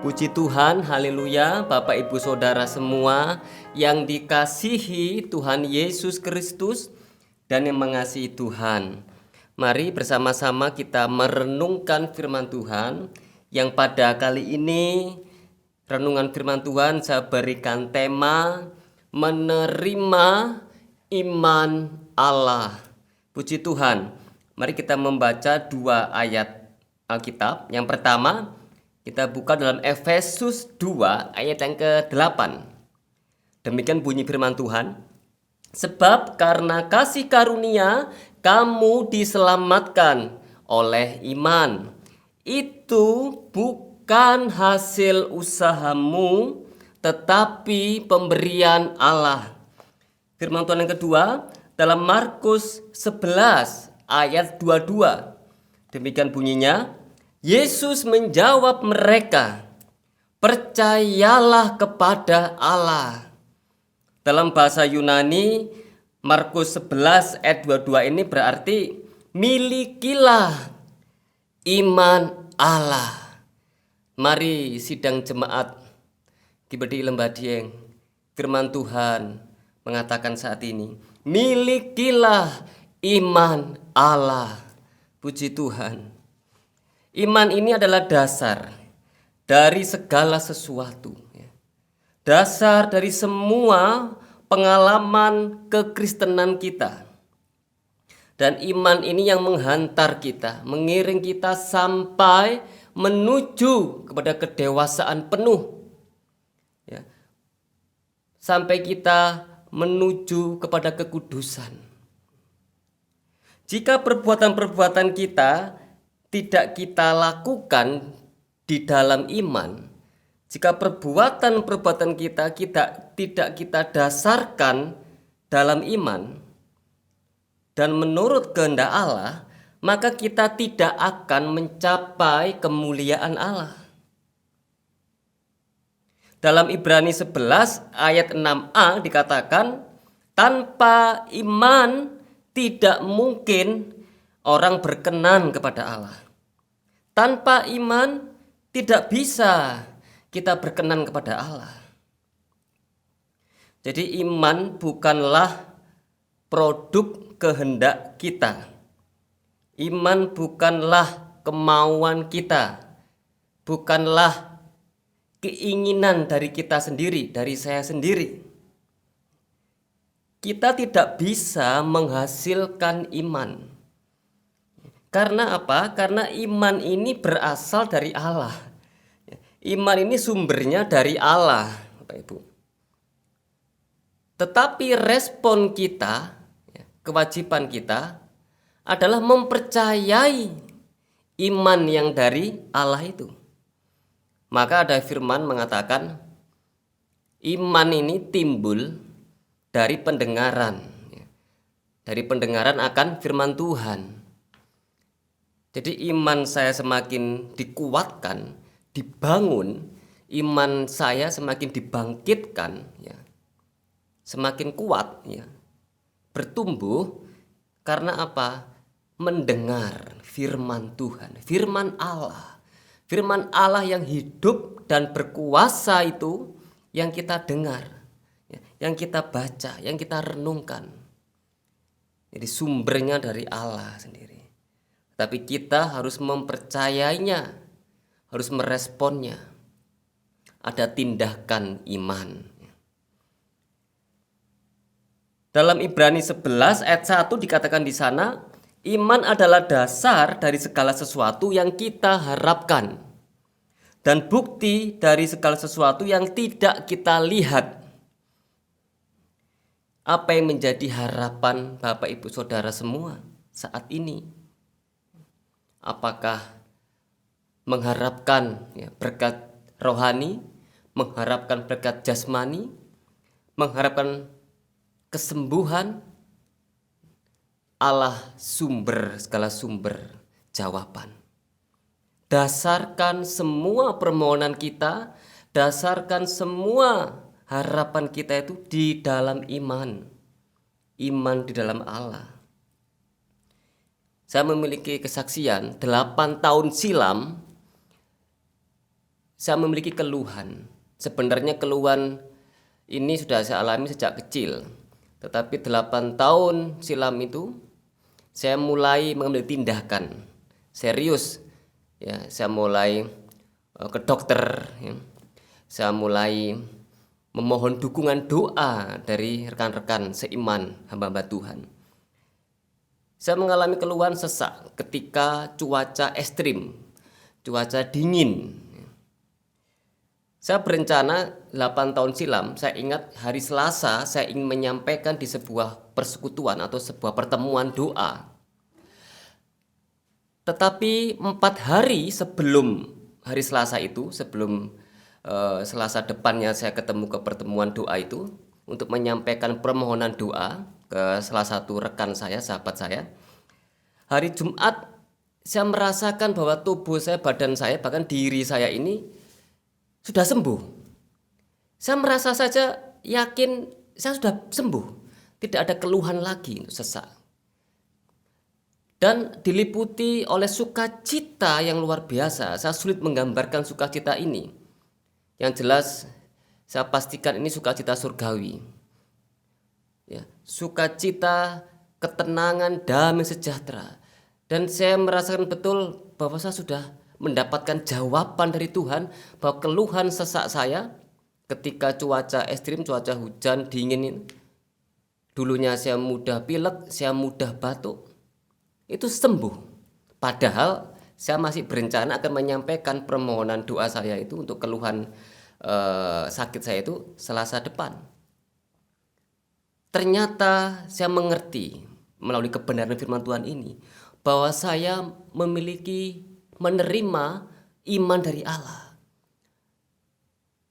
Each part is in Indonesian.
Puji Tuhan, haleluya, Bapak Ibu Saudara semua yang dikasihi Tuhan Yesus Kristus dan yang mengasihi Tuhan. Mari bersama-sama kita merenungkan firman Tuhan yang pada kali ini renungan firman Tuhan saya berikan tema menerima iman Allah. Puji Tuhan. Mari kita membaca dua ayat Alkitab. Yang pertama, kita buka dalam Efesus 2 ayat yang ke-8. Demikian bunyi firman Tuhan. Sebab karena kasih karunia kamu diselamatkan oleh iman. Itu bukan hasil usahamu, tetapi pemberian Allah. Firman Tuhan yang kedua dalam Markus 11 ayat 22. Demikian bunyinya. Yesus menjawab mereka, percayalah kepada Allah. Dalam bahasa Yunani, Markus 11 ayat 22 ini berarti milikilah iman Allah. Mari sidang jemaat Kibedi Lembah Dieng, firman Tuhan mengatakan saat ini, milikilah iman Allah. Puji Tuhan. Iman ini adalah dasar dari segala sesuatu. Dasar dari semua pengalaman kekristenan kita. Dan iman ini yang menghantar kita, mengiring kita sampai menuju kepada kedewasaan penuh. Sampai kita menuju kepada kekudusan. Jika perbuatan-perbuatan kita tidak kita lakukan di dalam iman, jika perbuatan-perbuatan kita tidak kita dasarkan dalam iman dan menurut kehendak Allah, maka kita tidak akan mencapai kemuliaan Allah. Dalam Ibrani 11 ayat 6a dikatakan, tanpa iman tidak mungkin orang berkenan kepada Allah. Tanpa iman tidak bisa kita berkenan kepada Allah. Jadi iman bukanlah produk kehendak kita. Iman bukanlah kemauan kita. Bukanlah keinginan dari kita sendiri, dari saya sendiri. Kita tidak bisa menghasilkan iman. Karena apa? Karena iman ini berasal dari Allah. Iman ini sumbernya dari Allah, Bapak Ibu. Tetapi respon kita, kewajiban kita adalah mempercayai iman yang dari Allah itu. Maka ada firman mengatakan, iman ini timbul dari pendengaran. Dari pendengaran akan firman Tuhan. Jadi iman saya semakin dikuatkan, dibangun, iman saya semakin dibangkitkan, semakin kuat, bertumbuh karena apa? Mendengar firman Tuhan, firman Allah yang hidup dan berkuasa itu yang kita dengar, yang kita baca, yang kita renungkan. Jadi sumbernya dari Allah sendiri. Tapi kita harus mempercayainya, harus meresponnya. Ada tindakan iman. Dalam Ibrani 11 ayat 1 dikatakan di sana, iman adalah dasar dari segala sesuatu yang kita harapkan dan bukti dari segala sesuatu yang tidak kita lihat. Apa yang menjadi harapan Bapak Ibu Saudara semua saat ini? Apakah mengharapkan berkat rohani, mengharapkan berkat jasmani, mengharapkan kesembuhan? Allah sumber segala sumber jawaban. Dasarkan semua permohonan kita, dasarkan semua harapan kita itu di dalam iman. Iman di dalam Allah. Saya memiliki kesaksian 8 tahun silam saya memiliki keluhan. Sebenarnya keluhan ini sudah saya alami sejak kecil. Tetapi 8 tahun silam itu saya mulai mengambil tindakan serius. Ya, saya mulai ke dokter, ya. Saya mulai memohon dukungan doa dari rekan-rekan seiman hamba-hamba Tuhan. Saya mengalami keluhan sesak ketika cuaca ekstrim, cuaca dingin. Saya berencana 8 tahun silam, saya ingat hari Selasa saya ingin menyampaikan di sebuah persekutuan atau sebuah pertemuan doa. Tetapi 4 hari sebelum hari Selasa itu, sebelum Selasa depannya saya ketemu ke pertemuan doa itu untuk menyampaikan permohonan doa ke salah satu rekan saya, sahabat saya. Hari Jumat saya merasakan bahwa tubuh saya, badan saya, bahkan diri saya ini sudah sembuh. Saya merasa saja yakin saya sudah sembuh, tidak ada keluhan lagi untuk sesak. Dan diliputi oleh sukacita yang luar biasa. Saya sulit menggambarkan sukacita ini. Yang jelas saya pastikan ini sukacita surgawi. Ya, sukacita, ketenangan, damai sejahtera. Dan saya merasakan betul bahwa saya sudah mendapatkan jawaban dari Tuhan bahwa keluhan sesak saya ketika cuaca ekstrim, cuaca hujan, dingin ini. Dulunya saya mudah pilek, saya mudah batuk. Itu sembuh. Padahal saya masih berencana akan menyampaikan permohonan doa saya itu untuk keluhan sakit saya itu Selasa depan. Ternyata saya mengerti melalui kebenaran firman Tuhan ini bahwa saya menerima iman dari Allah.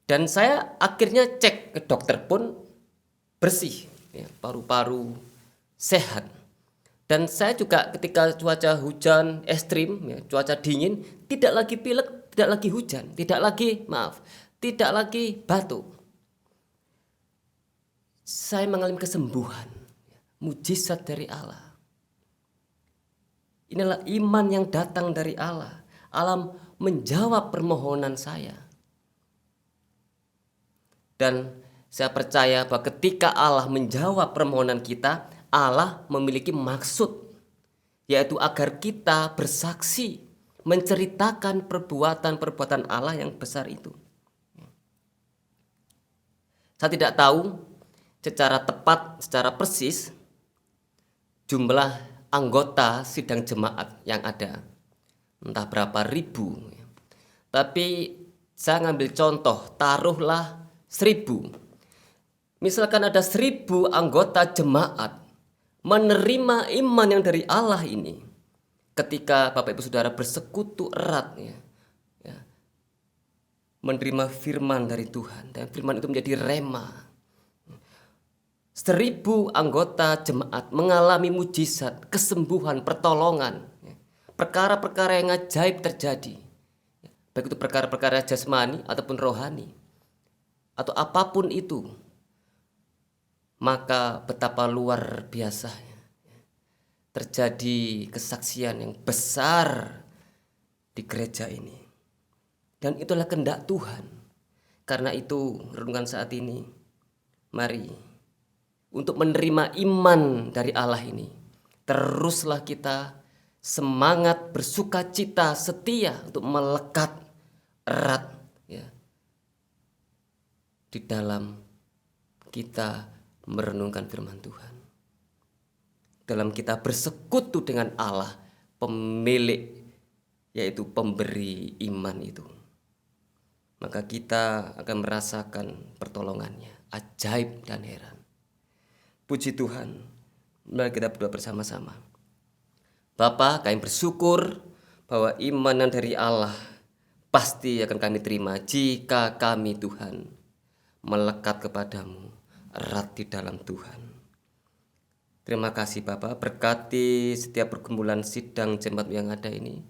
Dan saya akhirnya cek ke dokter pun bersih, ya, paru-paru sehat. Dan saya juga ketika cuaca hujan ekstrim, ya, cuaca dingin, tidak lagi pilek, tidak lagi hujan, tidak lagi batuk. Saya mengalami kesembuhan, mujizat dari Allah. Inilah iman yang datang dari Allah. Allah menjawab permohonan saya. Dan saya percaya bahwa ketika Allah menjawab permohonan kita, Allah memiliki maksud, yaitu agar kita bersaksi, menceritakan perbuatan-perbuatan Allah yang besar itu. Saya tidak tahu secara tepat, secara persis jumlah anggota sidang jemaat yang ada, entah berapa ribu. Tapi saya ngambil contoh, taruhlah 1000. Misalkan ada 1000 anggota jemaat menerima iman yang dari Allah ini, ketika Bapak Ibu Saudara bersekutu erat, menerima firman dari Tuhan, dan firman itu menjadi rema. 1000 anggota jemaat mengalami mujizat, kesembuhan, pertolongan, perkara-perkara yang ajaib terjadi, baik itu perkara-perkara jasmani ataupun rohani, atau apapun itu. Maka betapa luar biasanya terjadi kesaksian yang besar di gereja ini. Dan itulah kehendak Tuhan. Karena itu renungan saat ini, mari untuk menerima iman dari Allah ini, teruslah kita semangat, bersukacita, setia untuk melekat erat, ya, di dalam kita merenungkan firman Tuhan. Dalam kita bersekutu dengan Allah, pemilik, yaitu pemberi iman itu. Maka kita akan merasakan pertolongannya, ajaib dan heran. Puji Tuhan. Mari kita berdoa bersama-sama. Bapa, kami bersyukur bahwa iman dari Allah pasti akan kami terima jika kami, Tuhan, melekat kepadamu, erat di dalam Tuhan. Terima kasih Bapa, berkati setiap pergumulan sidang jemaat yang ada ini.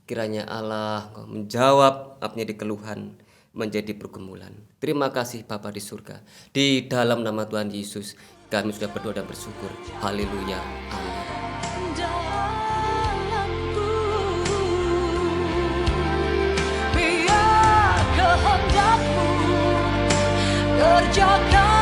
Kiranya Allah menjawab apa yang dikeluhan menjadi pergumulan. Terima kasih Bapa di surga. Di dalam nama Tuhan Yesus kami sudah berdoa dan bersyukur. Haleluya. Amin. kerjakan